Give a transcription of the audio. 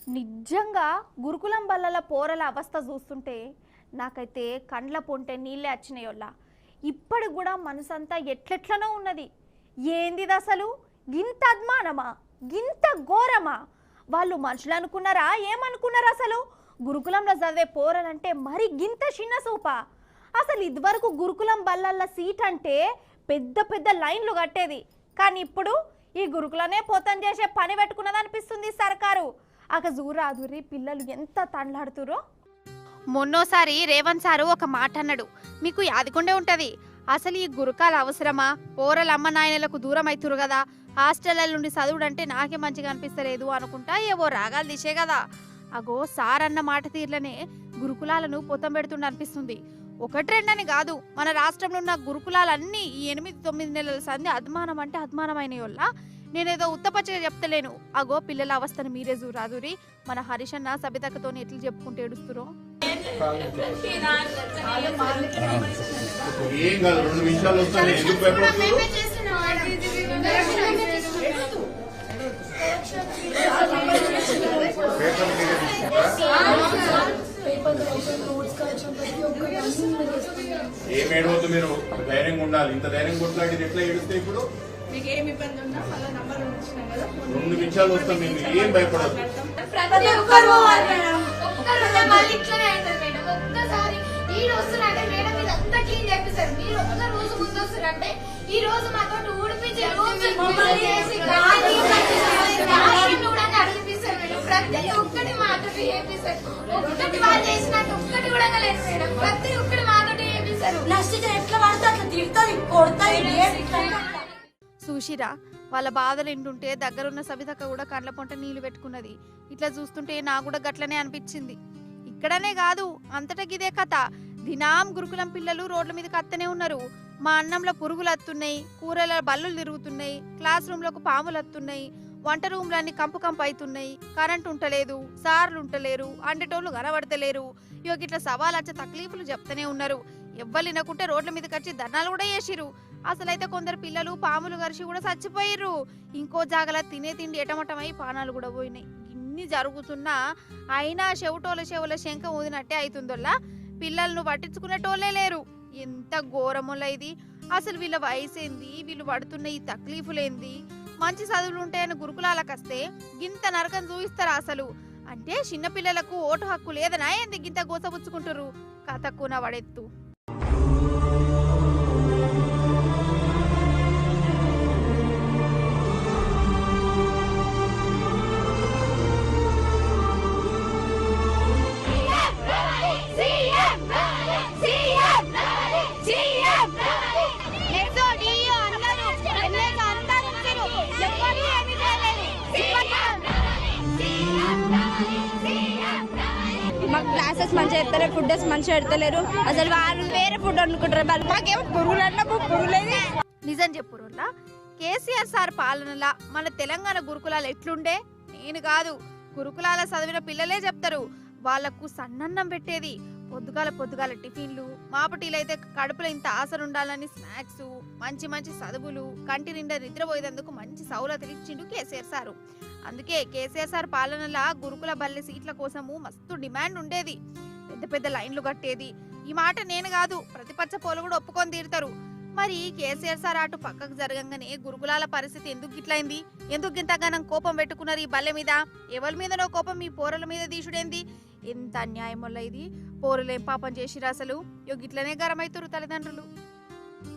నిజంగా గురుకులం బల్లల పోరల అవస్థ చూస్తుంటే నాకైతే కండ్ల పొంటే నీళ్ళే వచ్చినాయోళ్ళ. ఇప్పటికి కూడా మనసంతా ఎట్లెట్లనో ఉన్నది. ఏందిది అసలు? గింత అద్మానమా, గింత ఘోరమా? వాళ్ళు మనుషులు అనుకున్నారా, ఏమనుకున్నారా? అసలు గురుకులంలో చదివే పోరలంటే మరి గింత చిన్న సూపా? అసలు ఇదివరకు గురుకులం బల్లల సీట్ అంటే పెద్ద పెద్ద లైన్లు కట్టేది, కానీ ఇప్పుడు ఈ గురుకులనే పోతం చేసే పని పెట్టుకున్నది అనిపిస్తుంది సర్కారు. అక జూరాదురి పిల్లలు ఎంత తండ్లాడుతురో. మొన్నోసారి రేవంత్ సారు ఒక మాట అన్నాడు, మీకు యాదికొండే ఉంటది. అసలు ఈ గురుకాలు అవసరమా? పోరల అమ్మ నాయనలకు దూరం అవుతురు కదా, హాస్టల్ల నుండి చదువుడు అంటే నాకే మంచిగా అనిపిస్తలేదు అనుకుంటా ఏవో రాగాలు దిశే కదా. అగో సార్ అన్న మాట తీర్లనే గురుకులాలను పొతం పెడుతుండ అనిపిస్తుంది. ఒకటి రెండని కాదు, మన రాష్ట్రంలో ఉన్న గురుకులాలన్నీ ఈ 8-9 నెలల సంధి అద్మానం అంటే అద్మానమైన వల్ల. నేనేదో ఉత్తపచ్చగా చెప్తలేను. అగో పిల్లల అవస్థను మీరే చూరాదురి. మన హరీష్ అన్న సబితక్కతో ఎట్లు చెప్పుకుంటూ ఏడుస్తురో. ఏం ఏడవద్దు, మీరు ధైర్యంగా ఉండాలి. ఇంత ధైర్యం కొట్లాడి ఎట్లా ఏడుస్తే ఇప్పుడు 2 నిమిషాలు వస్తాం, మేము ఏం భయపడద్దు. ఈ రోజు మాతో ఊడిపించి ప్రతి ఒక్కటి మాతో చేపిస్తారు. ఒక్కటి వాళ్ళు చేసినట్టు ఒక్కటి కూడా లేదు మేడం. ప్రతి ఒక్కటి మాతో చేపిస్తారు. ఎట్లా పడితే అట్లా తిడుతుంది, కొడుతుంది. చూసిరా, వాళ్ళ బాధలు ఏంటుంటే దగ్గరున్న సబితక్క కూడా కండ్ల పొంట నీళ్లు పెట్టుకున్నది. ఇట్లా చూస్తుంటే నాకు కూడా గట్లనే అనిపించింది. ఇక్కడనే కాదు, అంతటా గిదే కథ. దినాం గురుకులం పిల్లలు రోడ్ల మీద కత్తనే ఉన్నారు. మా అన్నంలో పురుగులు అత్తున్నాయి, కూరల బల్లులు తిరుగుతున్నాయి, క్లాస్ రూమ్లకు పాములు అత్తున్నాయి, వంట రూమ్లన్నీ కంపు కంపు అవుతున్నాయి, కరెంట్ ఉంటలేదు, సార్లు ఉంటలేరు, అండేటోళ్ళు కనబడతలేరు. ఇట్లా సవాలచ్చ తక్లీఫులు చెప్తూనే ఉన్నారు. ఎవ్వరు వినకుంటే రోడ్ల మీదకి వచ్చి ధర్నాలు కూడా చేసిరు. అసలైతే కొందరు పిల్లలు పాములు గరిచి కూడా చచ్చిపోయిర్రు. ఇంకో జాగల తినే తిండి ఎటమటమై పానాలు కూడా పోయినాయి. ఇన్ని జరుగుతున్నా అయినా చెవుల శంఖ ఊదినట్టే అవుతుందోల్లా. పిల్లలను పట్టించుకునేటోళ్ళే లేరు. ఎంత ఘోరములా ఇది. అసలు వీళ్ళ వయసేంది, వీళ్ళు పడుతున్న ఈ తక్లీఫులేంది? మంచి చదువులు ఉంటాయని గురుకులాలకు వస్తే గింత నరకం చూపిస్తారా అసలు? అంటే చిన్నపిల్లలకు ఓటు హక్కు లేదనా ఏంది గింత గోసపుచ్చుకుంటారు? కథక్కున వడెత్తు. మాకు క్లాసెస్ మంచిగా చెప్తారు, ఫుడ్ మంచిగా పెడతలేరు. అసలు వాళ్ళు వేరే ఫుడ్ అనుకుంటారు. మాకేమో పురుగులేదు. నిజం చెప్పురోళ్ళ, కేసీఆర్ సార్ పాలనలా మన తెలంగాణ గురుకులాలు ఎట్లుండే? నేను కాదు, గురుకులాల చదివిన పిల్లలే చెప్తారు. వాళ్లకు సన్నన్నం పెట్టేది, పొద్దుగాల టిఫిన్లు, మాపటీలైతే కడుపులో ఇంత ఆసరుండాలని స్నాక్స్, మంచి మంచి చదువులు, కంటి నిండా నిద్రపోయేందుకు మంచి సౌలతులు ఇచ్చిండు కేసీఆర్ సారు. అందుకే కేసీఆర్ సార్ పాలనలా గురుకుల బల్లె సీట్ల కోసము మస్తు డిమాండ్ ఉండేది. పెద్ద పెద్ద లైన్లు కట్టేది. ఈ మాట నేను కాదు, ప్రతిపక్ష పోలు కూడా ఒప్పుకొని తీరుతారు. మరి కేసీఆర్ సార్ అటు పక్కకు జరగంగానే గురుకులాల పరిస్థితి ఎందుకు గిట్లయింది? ఎందుకు ఇంతగానం కోపం పెట్టుకున్నారు ఈ బల్లె మీద? ఎవరి మీదనో కోపం మీ పోరల మీద తీసుడేంది? ఎంత అన్యాయం వల్ల ఇది. పోరులేం పాపం చేసిరా అసలు? గిట్లనే గరమైతురు తల్లిదండ్రులు.